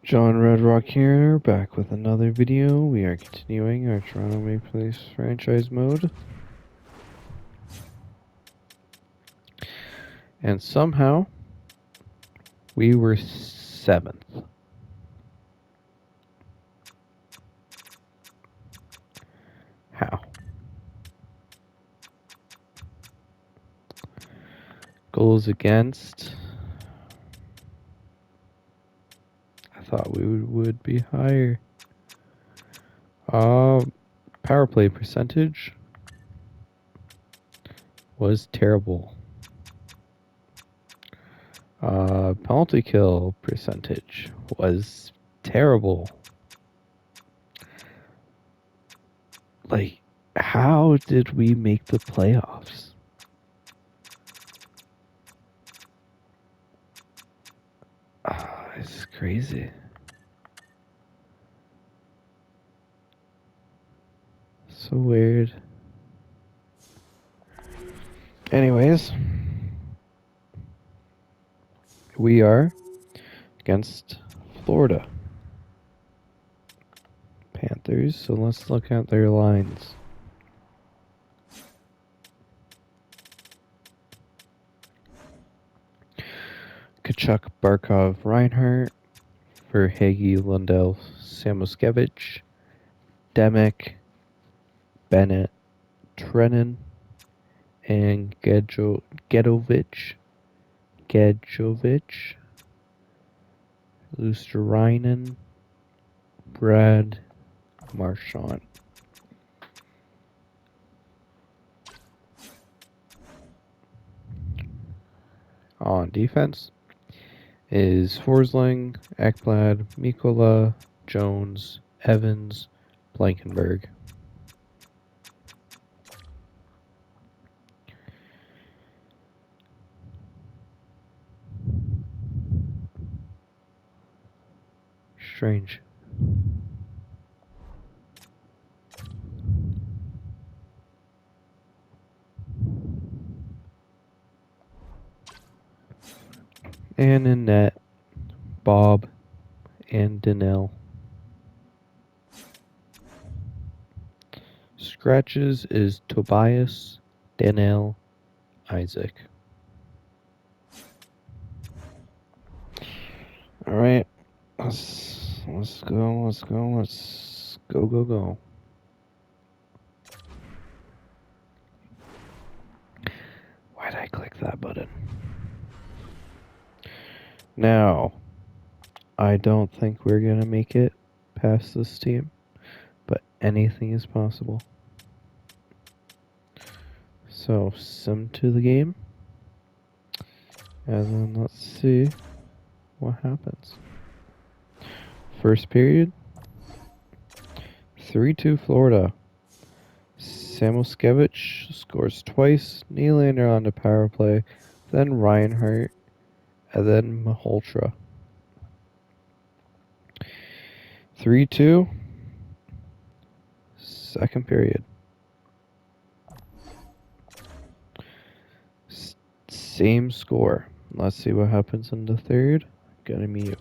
John Red Rock here, back with another video. We are continuing our Toronto Maple Leafs franchise mode. And somehow, we were 7th. How? Goals against. I thought we would be higher. Power play percentage was terrible. Penalty kill percentage was terrible. Like, how did we make the playoffs? It's crazy. So weird. Anyways, we are against Florida Panthers, so let's look at their lines. Kachuk, Barkov, Reinhardt, Verhage, Lundell, Samoskevich, Demek, Bennett, Trenin, and Gedovich, Lusterinen, Brad, Marchand. On defense is Forsling, Ekblad, Mikola, Jones, Evans, Blankenberg. Strange. And in net, Bob and Donnell. Scratches is Tobias, Donnell, Isaac. All right, let's go. Why'd I click that button? Now, I don't think we're gonna make it past this team, but anything is possible. So, sim to the game, and then let's see what happens. First period, 3-2 Florida. Samoskevich scores twice, Nylander on the power play, then Reinhardt, and then Malhotra. 3-2, second period. Same score. Let's see what happens in the third. Gonna mute.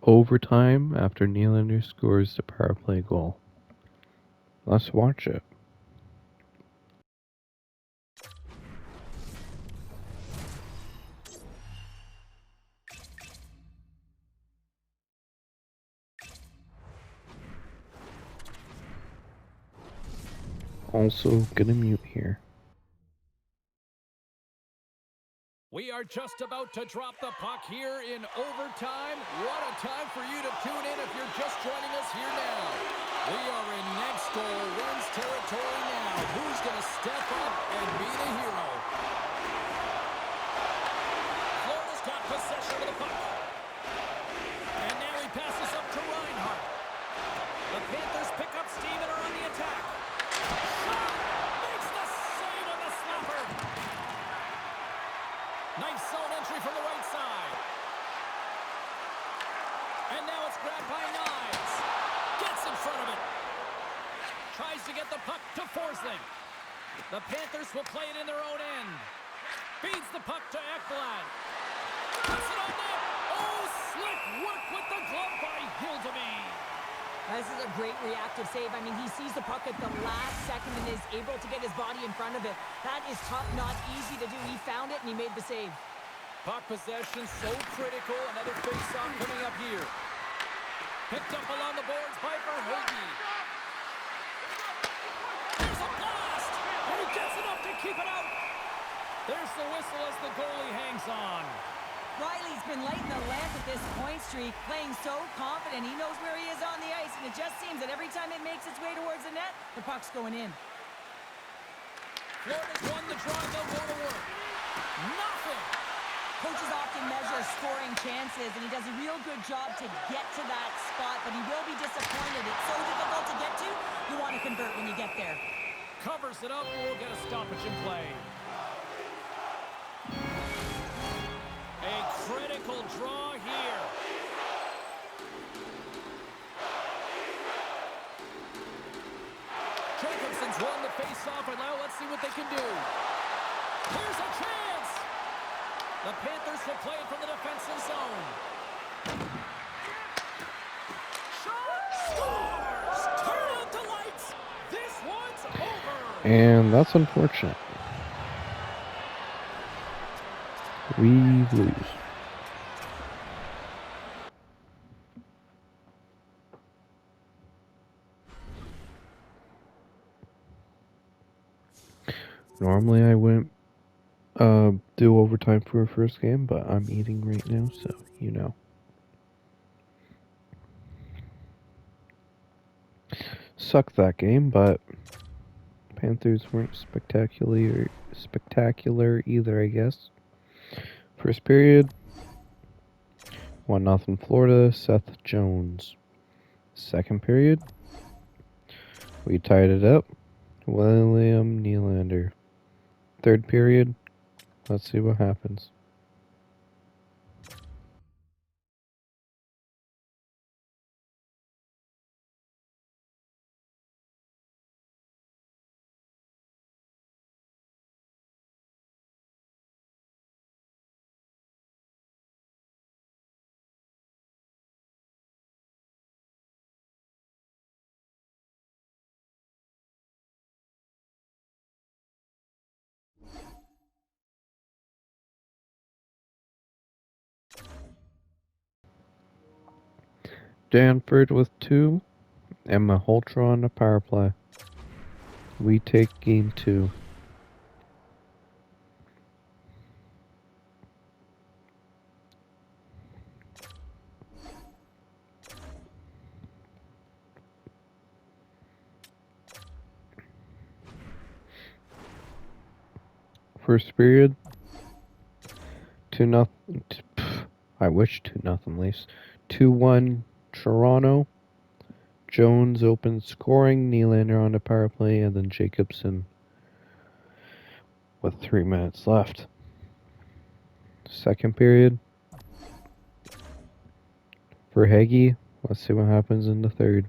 Overtime after Nylander scores the power play goal. Let's watch it. Also gonna mute here. We are just about to drop the puck here in overtime. What a time for you to tune in if you're just joining us here now. We are in next goal wins territory now. Who's going to step up and be the hero? Florida's got zone entry from the right side. And now it's grabbed by Knives. Gets in front of it. Tries to get the puck to Forsling. The Panthers will play it in their own end. Feeds the puck to Ekblad. Puts it on net. Oh, slick work with the glove by Hildeby. This is a great reactive save. I mean, he sees the puck at the last second and is able to get his body in front of it. That is tough, not easy to do. He found it and he made the save. Puck possession so critical. Another face-off coming up here. Picked up along the boards by Verhaeghe. There's a blast! And he gets enough to keep it out. There's the whistle as the goalie hangs on. Riley's been lighting the lamp at this point streak, playing so confident. He knows where he is on the ice, and it just seems that every time it makes its way towards the net, the puck's going in. Florida's won the draw. They'll go to work. Nothing. Coaches often measure scoring chances, and he does a real good job to get to that spot, but he will be disappointed. It's so difficult to get to, you want to convert when you get there. Covers it up, and we'll get a stoppage in play. A critical draw here. Jacobson's won the face-off, and now let's see what they can do. Here's a chance! The Panthers will play it from the defensive zone. Shot! Scores! Turn out the lights! This one's over! And that's unfortunate. We lose. Normally I wouldn't do overtime for a first game, but I'm eating right now, so you know. Sucked that game, but Panthers weren't spectacular either, I guess. First period, 1-0 Florida, Seth Jones. Second period, we tied it up, William Nylander. Third period, let's see what happens. Danford with 2, and Malhotra on the power play. We take game 2. First period, 2-0. I wish 2-0 Leafs. 2-1 Toronto. Jones opens scoring, Nylander on the power play, and then Jacobson with 3 minutes left. Second period, Verhaeghe. Let's see what happens in the third.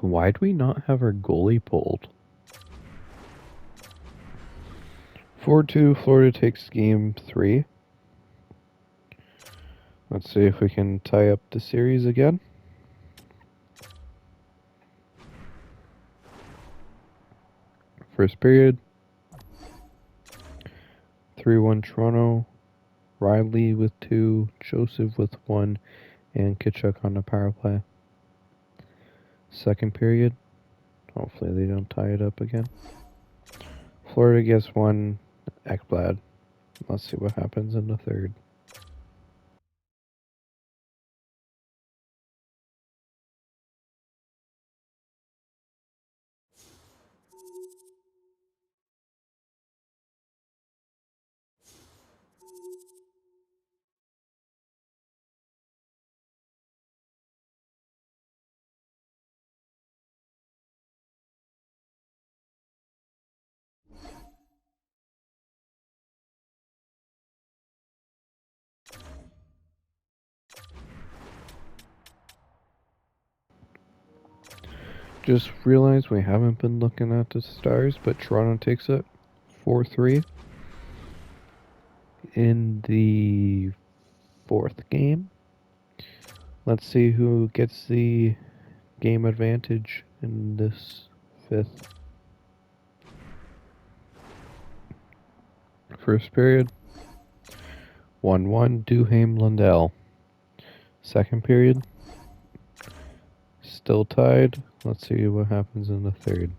Why do we not have our goalie pulled? 4-2, Florida takes game 3. Let's see if we can tie up the series again. First period, 3-1 Toronto. Riley with 2, Joseph with 1, and Kitchuk on the power play. Second period, hopefully they don't tie it up again. Florida gets 1, Ekblad. Let's see what happens in the third. Just realized we haven't been looking at the Stars, but Toronto takes it 4-3 in the fourth game. Let's see who gets the game advantage in this fifth. First period, 1-1, Duhaime Lundell. Second period, still tied. Let's see what happens in the third.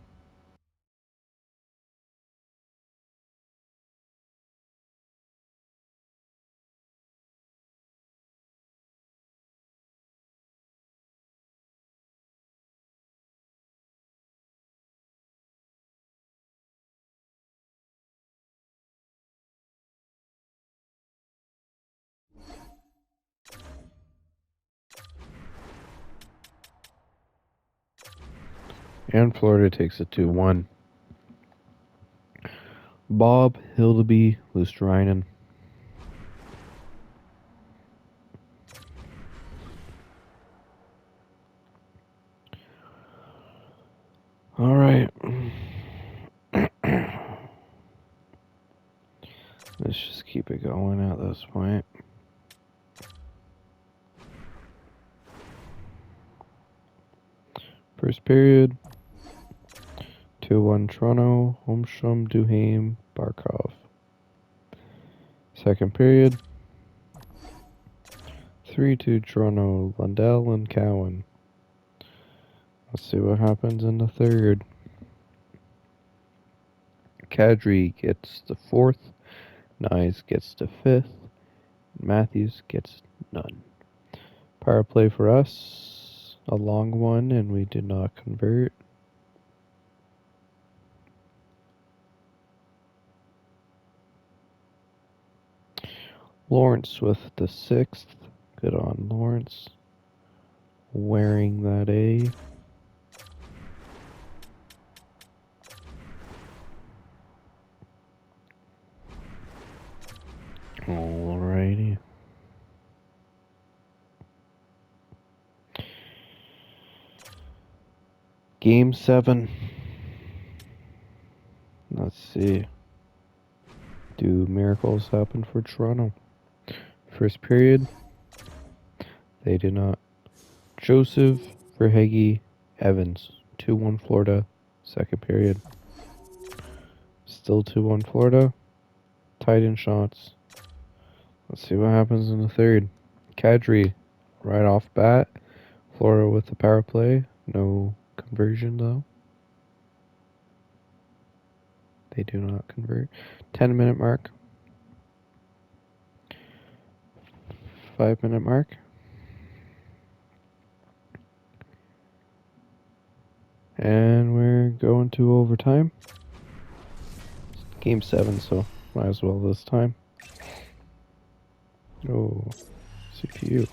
And Florida takes it 2-1. Bob Hildeby Lustrainen. All right. Let's just keep it going at this point. First period, 2-1 Toronto, Holmstrom, Duhaime, Barkov. Second period, 3-2 Toronto, Lundell and Cowan. Let's see what happens in the third. Kadri gets the fourth, Nyes gets the fifth, Matthews gets none. Power play for us, a long one, and we did not convert. Lawrence with the sixth. Good on Lawrence. Wearing that A. Alrighty. Game 7. Let's see. Do miracles happen for Toronto? First period. They did not. Joseph, Verhage, Evans. 2-1 Florida. Second period. Still 2-1 Florida. Tied in shots. Let's see what happens in the third. Kadri, right off bat. Florida with the power play. No conversion though. They do not convert. 10-minute mark. 5-minute mark. And we're going to overtime. Game 7, so might as well this time. Oh, CPU.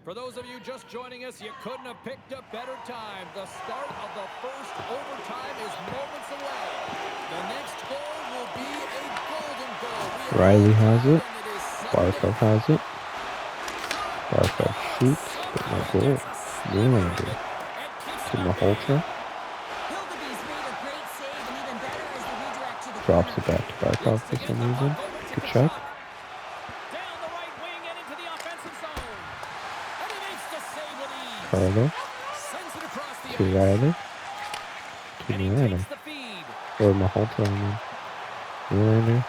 For those of you just joining us, you couldn't have picked a better time. The start of the first overtime is moments away. The next goal will be a golden goal. Riley has it. Barkov has it. Barkov shoots, but no goal. Nylander to Maholtra. Drops it back to Barkov for some reason. Good check. Carlo to Riley to Nylander. Or Maholtra, I mean. Nylander.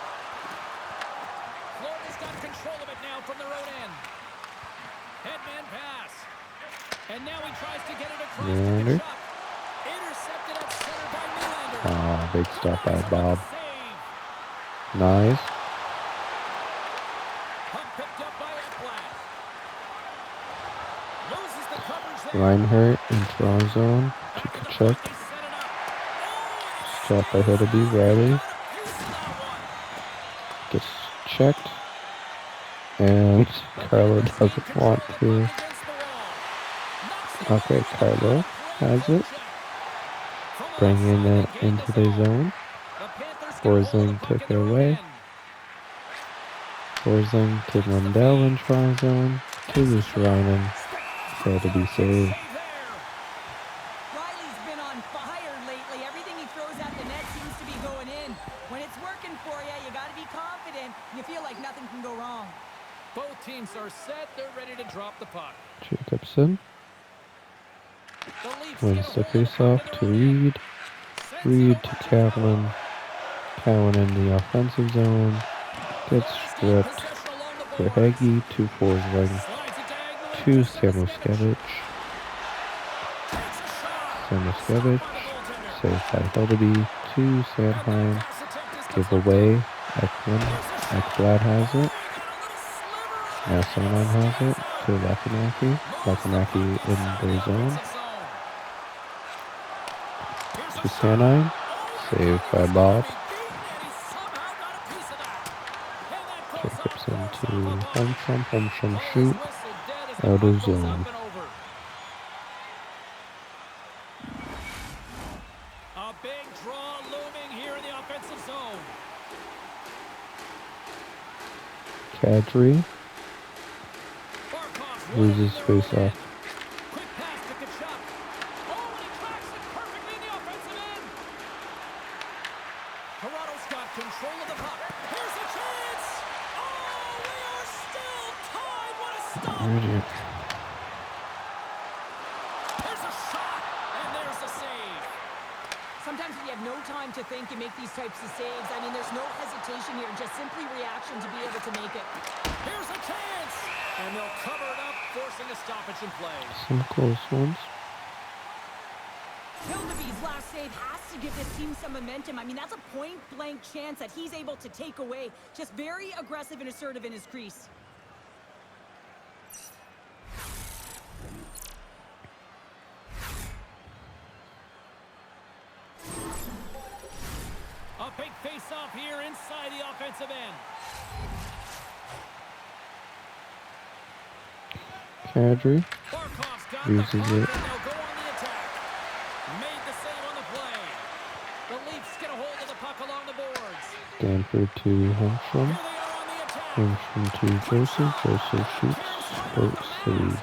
Florida's got control of it now from their own end. Headman pass And now he tries to get it across to Nylander. Kachuk. Intercepted at center by Nylander. Ah, big stop by Nice one Bob. with the save. Nice. Puck picked up by Ekblad. Loses the coverage there. Reinhardt into our zone to Back in the Kachuk. puck, he set it up. Oh, and it Stop by sails Hiddleby. out. He Riley got a piece of that one. gets checked. And The Carlo Panthers gain doesn't control want of the puck to. against the wall. Knocks it away Okay, with the Carlo glove. Great has it. poke check. From the left Bringing side, it they gain into the the zone. zone. The Panthers get a hold of Forsling the puck took in it their own away. end. Forsling to Takes the Lundell in feed. try zone. To Takes a this shot. Reinen. Had to be Spectacular saved. save there. Riley's been on fire lately. Everything he throws at the net seems to be going in. When it's working for you, you got to be confident. You feel like nothing can go wrong. Both teams are set. They're ready to drop the puck. Jacobson The Leafs get wins a the hold of the puck in faceoff their to own end. Reed. Sends it Reed to over to Kaplan. Cowan. Cowan in the offensive zone. Gets Flyers gain stripped. possession along the For boards. Heggie to Forsling. Slides it diagonally To to Samoskevich. Samoskevich. Takes a shot. Stopped Samoskevich. by the goaltender. Saved by Hiddleby. To And that Sandheim. pass attempt is Give deflected. away. Ekman. Here's a shot. Ekblad has Oh, it. he got a little sliver of Now it, and it Sandheim has stays it. To out. Lekanaki. Moves the puck Lekanaki in inside the their zone. offensive zone. Here's To a shot. Sandheim. Oh, he thought Saved he by was going to Bob. be beaten, and he somehow got a piece of that. And that goes off, Jacobson goes to off a body. Holmstrom. Holmstrom Goal is shoot. whistled dead as the Out puck of goes up zone. and over. A big draw looming here in the offensive zone. Kadri Barkov's winning loses in their own faceoff. end. Quick pass to Kachuk. Oh, and he tracks it perfectly in the offensive end. Toronto's got control of the puck. Here's a chance. Oh, we are still tied. What a stop. Alrighty. There's a shot, and there's the save. Sometimes when you have no time to think, you make these types of saves. I mean, there's no hesitation here, just simply reaction to be able to make it. Here's a chance. And they'll cover it up, forcing a stoppage in play. Some close ones. Hildeby's last save has to give this team some momentum. I mean, that's a point-blank chance that he's able to take away. Just very aggressive and assertive in his crease. A big face-off here inside the offensive end. Kadri Barkov's got uses the puck, it. and they'll go on the attack. Made the save on the play. The Leafs get a hold of the puck along the boards. Stanford to Holmstrom. Here they are on the attack. Holmstrom to Joseph. Joseph shoots. Oh, saved.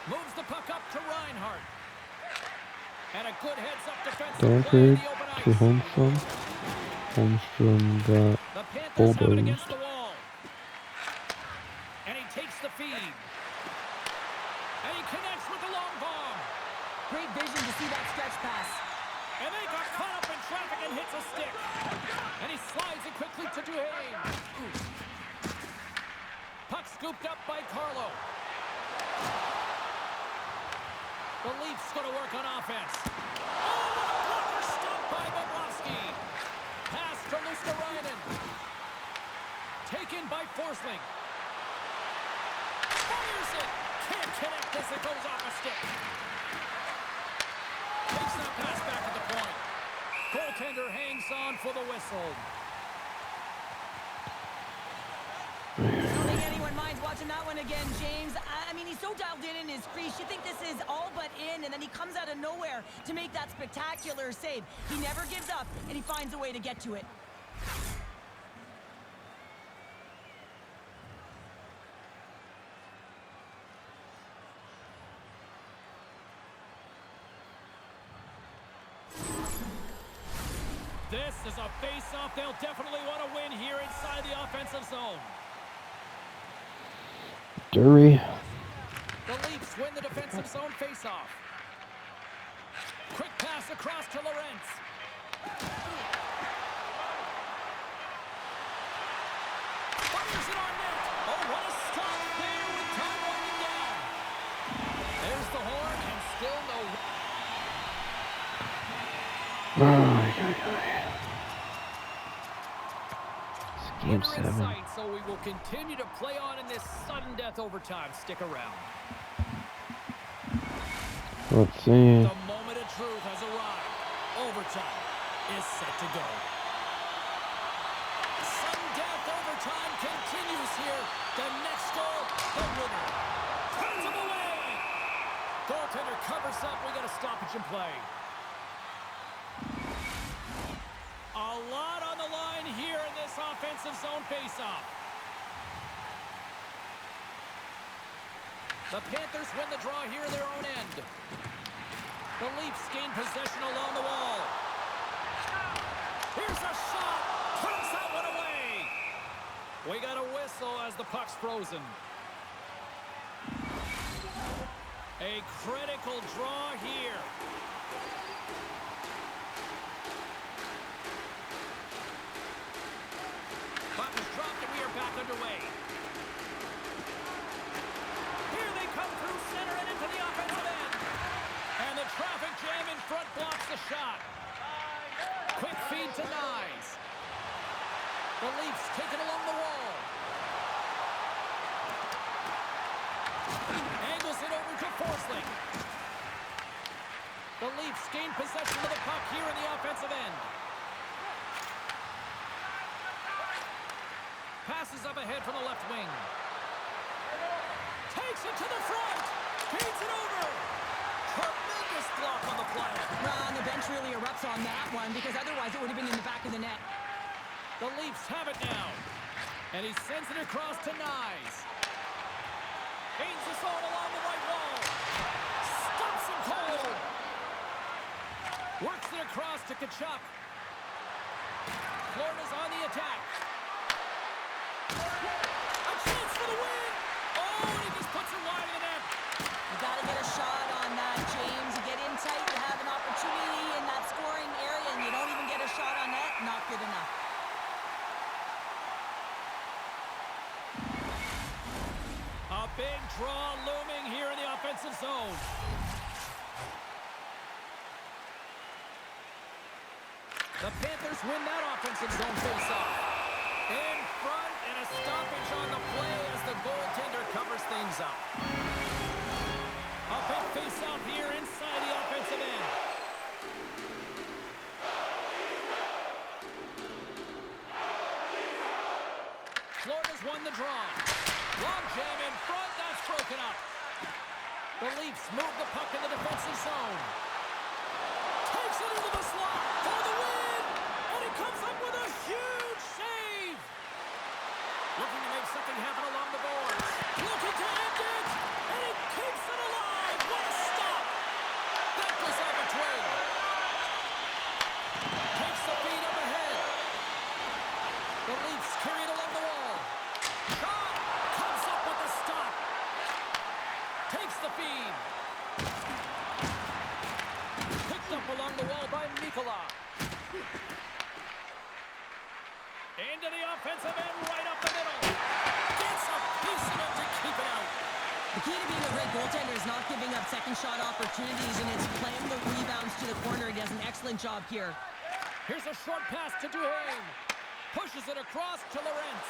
Moves the puck up to Reinhardt. And a good heads-up defensive play in Stanford the open to ice. Holmstrom. Holmstrom got The Panthers have it bulldozed. against the wall. And he takes the feed. And he connects with the long bomb. Great vision to see that stretch pass. And they got caught up in traffic and hits a stick. And he slides it quickly to Duhaime. Puck scooped up by Carlo. The Leafs going to work on offense. Oh, what a blocker stop by Bobrovsky. Pass to Luskarainen. Taken by Forsling. Fires it. Can't connect as it goes off a stick. Takes that pass back at the point. Goaltender hangs on for the whistle. I don't think anyone minds watching that one again, James. I mean, he's so dialed in his crease. You think this is all but in, and then he comes out of nowhere to make that spectacular save. He never gives up, and he finds a way to get to it. This is a face-off they'll definitely want to win here inside the offensive zone. Dury. The Leafs win the defensive zone face-off. Quick pass across to Lorentz. Fires it on net. Oh, what a stop there with time winding down. There's the horn. Game Winner in 7. sight, so we will continue to play on in this sudden death overtime. Stick around. Let's see. The moment of truth has arrived. Overtime is set to go. Sudden death overtime continues here. The next goal, the winner. Puts him away. Goaltender covers up. We got a stoppage in play. A lot on the line here in this offensive zone faceoff. The Panthers win the draw here in their own end. The Leafs gain possession along the wall. Here's a shot. Puts that one away. We got a whistle as the puck's frozen. A critical draw here. Puck is dropped and we are back underway. Here they come through center and into the offensive end. And the traffic jam in front blocks the shot. Quick feed to Nyes. The Leafs take it along the wall. Angles it over to Forsling. The Leafs gain possession of the puck here in the offensive end. Passes up ahead from the left wing. Takes it to the front. Feeds it over. Tremendous block on the play. Well, the bench really erupts on that one because otherwise it would have been in the back of the net. The Leafs have it now. And he sends it across to Nyes. Gains the zone along the right wall. Stops him cold. Works it across to Kachuk. Florida's on the attack. A chance for the win. Oh, and he just puts it wide of the net. You got to get a shot on that, James. You get in tight, you have an opportunity in that scoring area, and you don't even get a shot on net. Not good enough. A big draw looming here in the offensive zone. The Panthers win that offensive zone faceoff. In front and a stoppage on the play as the goaltender covers things up. A big faceoff here inside the offensive end. Florida's won the draw. Long jam in front, that's broken up. The Leafs move the puck in the defensive zone. Takes it into the slot for the win! And he comes up with a huge save! Looking to make something happen along the boards. Looking to end it! And he keeps it alive! What a stop! That goes off a twig. Takes the feed up ahead. The Leafs carry it along the wall. Shot! Comes up with the stop. Takes the feed. Picked up along the wall by Mikkola. Into the offensive end, right up the middle. Gets a piece of it to keep it out. The key to being a great goaltender is not giving up second shot opportunities, and it's playing the rebounds to the corner. He does an excellent job here. Here's a short pass to Duhaime. Pushes it across to Lorentz.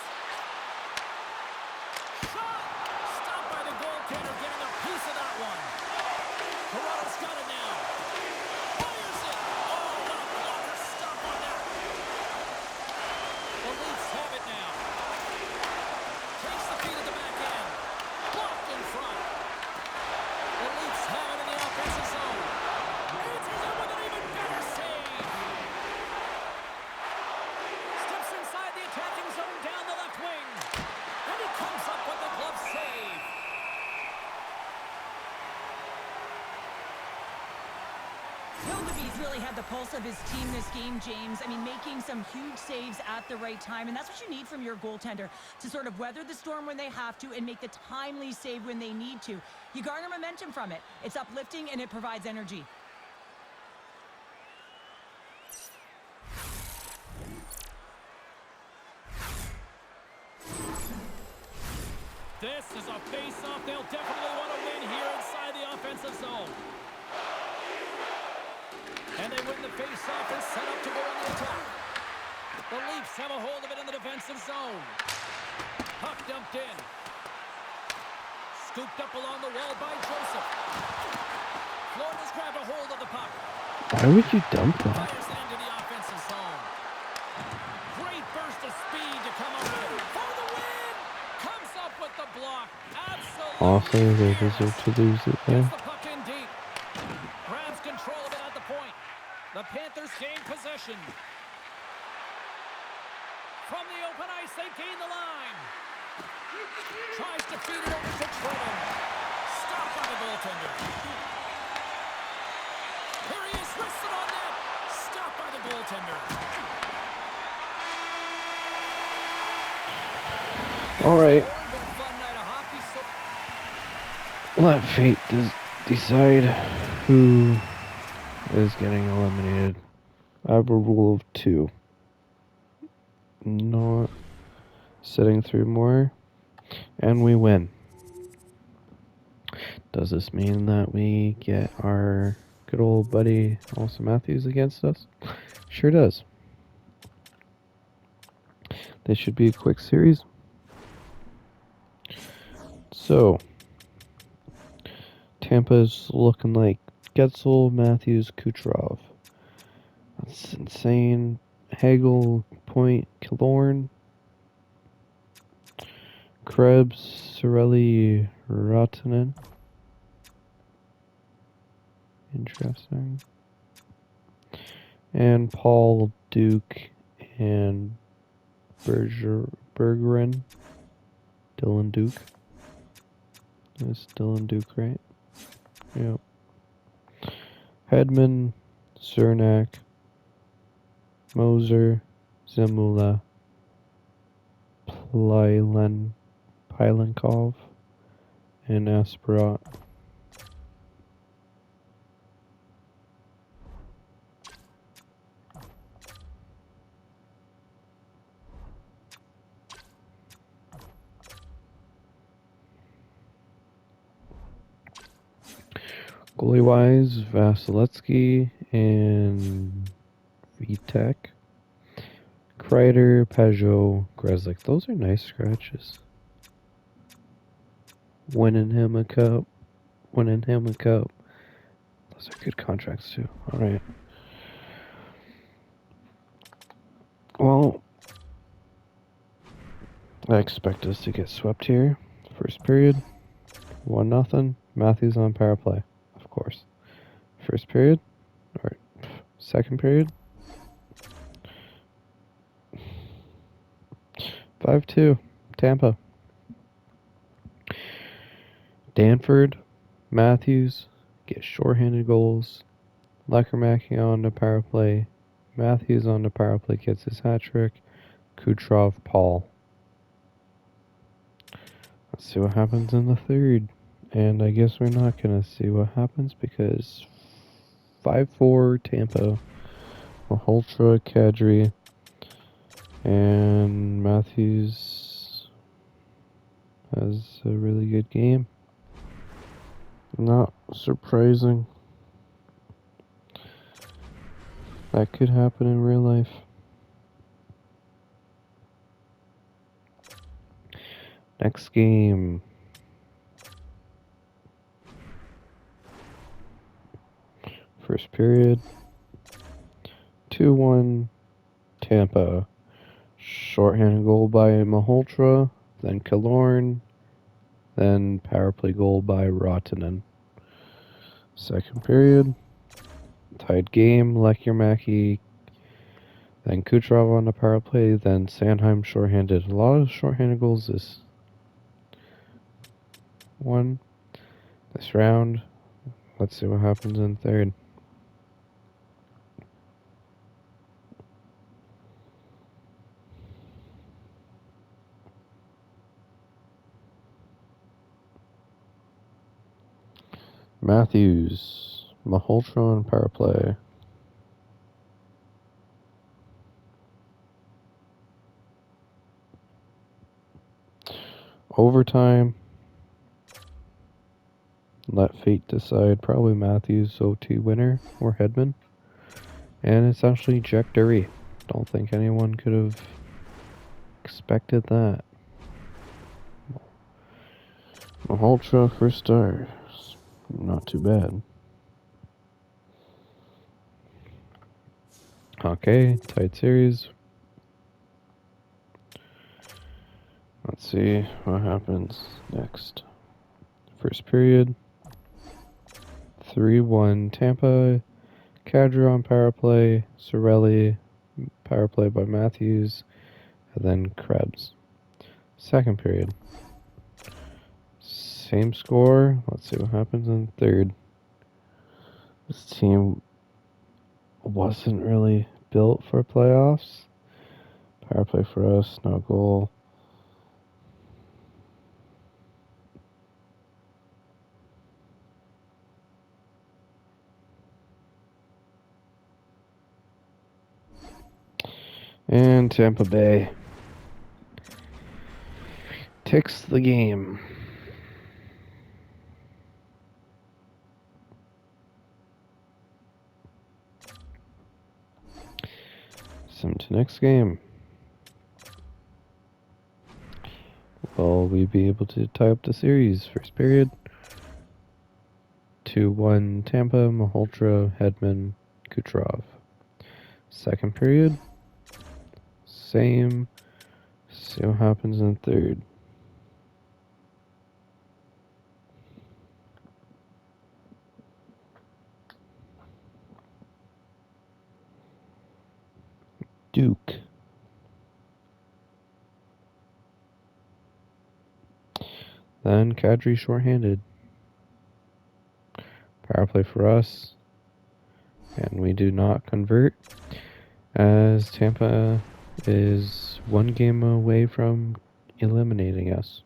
Shot! Stopped by the goaltender, getting a piece of that one. Toronto's got it now. Fires it! Oh, what a blocker stop on that. The Leafs have it now. Takes the feed at the back end. Blocked in front. The Leafs have it in the offensive zone. Answers it with an even better save. Steps inside the attacking zone down the left wing. And he comes up with the glove save. He's really had the pulse of his team this game, James. I mean, making some huge saves at the right time, and that's what you need from your goaltender, to sort of weather the storm when they have to and make the timely save when they need to. You garner momentum from it. It's uplifting and it provides energy. This is a face-off they'll definitely want to win here inside the offensive zone. And they win win the face-off and set up to go on the attack. The Leafs have a hold of it in the defensive zone. Puck dumped in. Scooped up along the wall by Joseph. Florida's grabbed a hold of the puck. Why would you dump that? Fires it into the offensive zone. Great burst of speed to come up with it. For the win! Comes up with the block. Absolutely. Also, they deserve to lose it Gets there. the puck in deep. Grabs control of it at the point. The Panthers gain possession. From the open ice, they gain the line. Tries to feed it over to Trevin. Stopped by the goaltender. Here he is, wristed on net. Stopped by the goaltender. All right. Fun night of hockey. Let fate decide who is getting eliminated. I have a rule of 2. Not sitting through more. And we win. Does this mean that we get our good old buddy Austin Matthews against us? Sure does. This should be a quick series. So, Tampa's looking like Getzel, Matthews, Kucherov. That's insane. Hagel, Point, Killorn, Krebs, Sorelli, Rottinen. Interesting. And Paul, Duke, and Bergeron. Dylan Duke. That's Dylan Duke, right? Yep. Hedman, Cernak, Moser, Zemula, Pilenkov, and Asperat. Goalie-wise, Vasilevsky and Vitek. Kreider, Peugeot, Grzelcyk. Those are nice scratches. Winning him a cup. Those are good contracts too. Alright. Well, I expect us to get swept here. First period. 1-0. Matthews on power play. Of course. First period. Or second period. 5-2. Tampa. Danford, Matthews get shorthanded goals. Lekermacki on the power play. Matthews on the power play gets his hat trick. Kucherov, Paul. Let's see what happens in the third. And I guess we're not going to see what happens because 5-4 Tampa. Malhotra, Kadri, and Matthews has a really good game. Not surprising. That could happen in real life. Next game. First period. 2-1 Tampa. Shorthanded goal by Malhotra, then Killorn, then power play goal by Rottinen. Second period. Tied game. Lekermacki, then Kucherov on the power play, then Sanheim shorthanded. A lot of shorthanded goals this round. Let's see what happens in third. Matthews, Malhotra on power play. Overtime. Let fate decide. Probably Matthews OT winner or Hedman. And it's actually Jack Derry. Don't think anyone could have expected that. Maholtra for stars. Not too bad. Okay, tight series. Let's see what happens next. First period. 3-1 Tampa. Kadri on power play. Sorelli, power play by Matthews. And then Krebs. Second period. Same score. Let's see what happens in third. This team wasn't really built for playoffs. Power play for us, no goal. And Tampa Bay takes the game. So to next game. Will we be able to tie up the series? First period. 2-1 Tampa, Maholtra, Hedman, Kucherov. Second period. Same. See what happens in third. Duke. Then Kadri shorthanded. Power play for us. And we do not convert, as Tampa is one game away from eliminating us.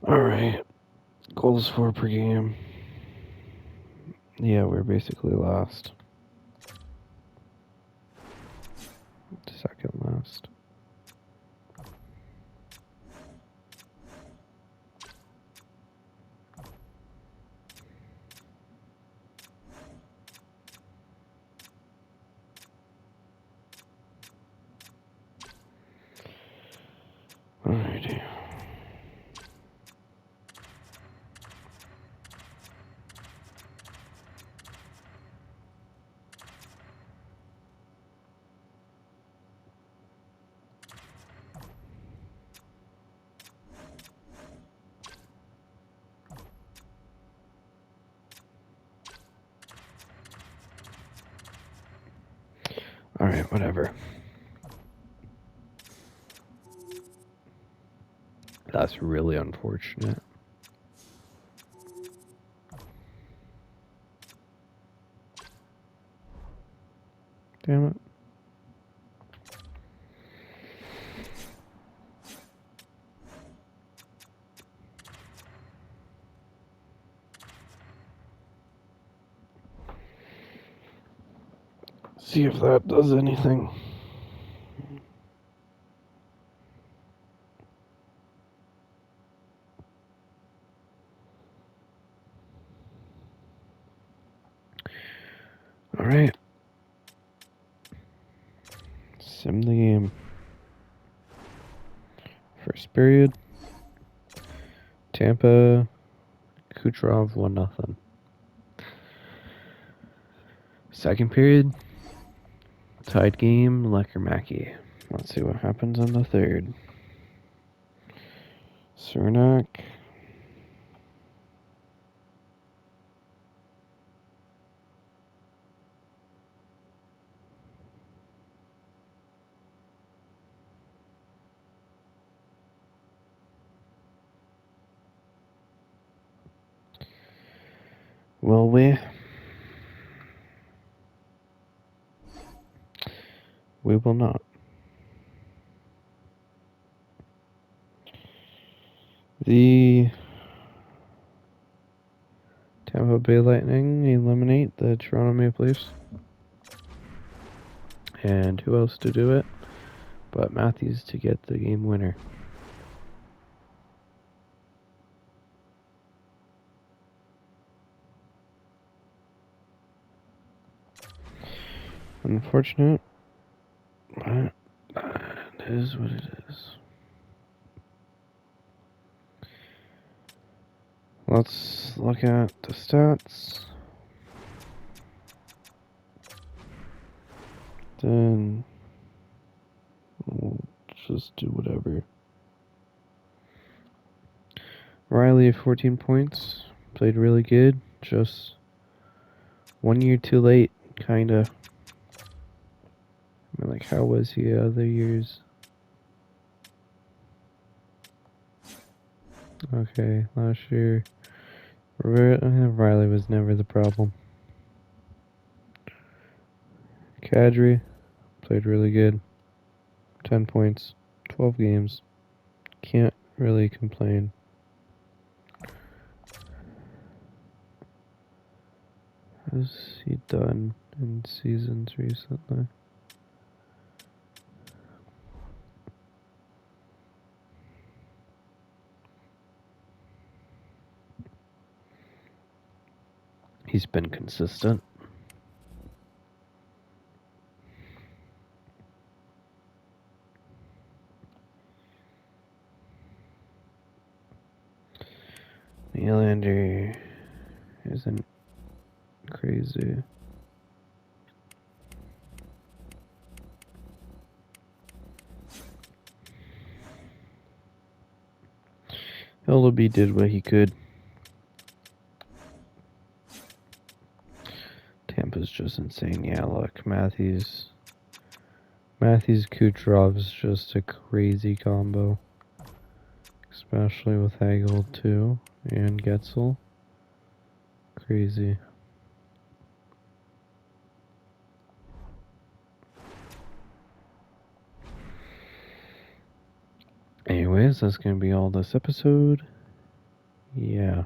Alright. Goals for per game. Yeah, we're basically last. Second last. Alrighty. Alright, whatever. That's really unfortunate. Damn it. See if that does anything. Alright. Sim the game. First period. Tampa, Kucherov 1-0. Second period. Tied game, Lecker-Mackey. Let's see what happens in the third. Cernak. Will we? We will not. The Tampa Bay Lightning eliminate the Toronto Maple Leafs. And who else to do it but Matthews to get the game winner. Unfortunate, but it is what it is. Let's look at the stats. Then we'll just do whatever. Riley, 14 points. Played really good. Just 1 year too late, kinda. I mean, like, how was he other years? Okay, last year. Riley was never the problem. Kadri played really good. 10 points, 12 games. Can't really complain. Has he done in seasons recently? He's been consistent. Nylander isn't crazy. Ellaby did what he could. Tampa's just insane. Yeah, look, Matthews Kucherov's just a crazy combo. Especially with Hagel too and Getzel. Crazy. Anyways, that's gonna be all this episode. Yeah.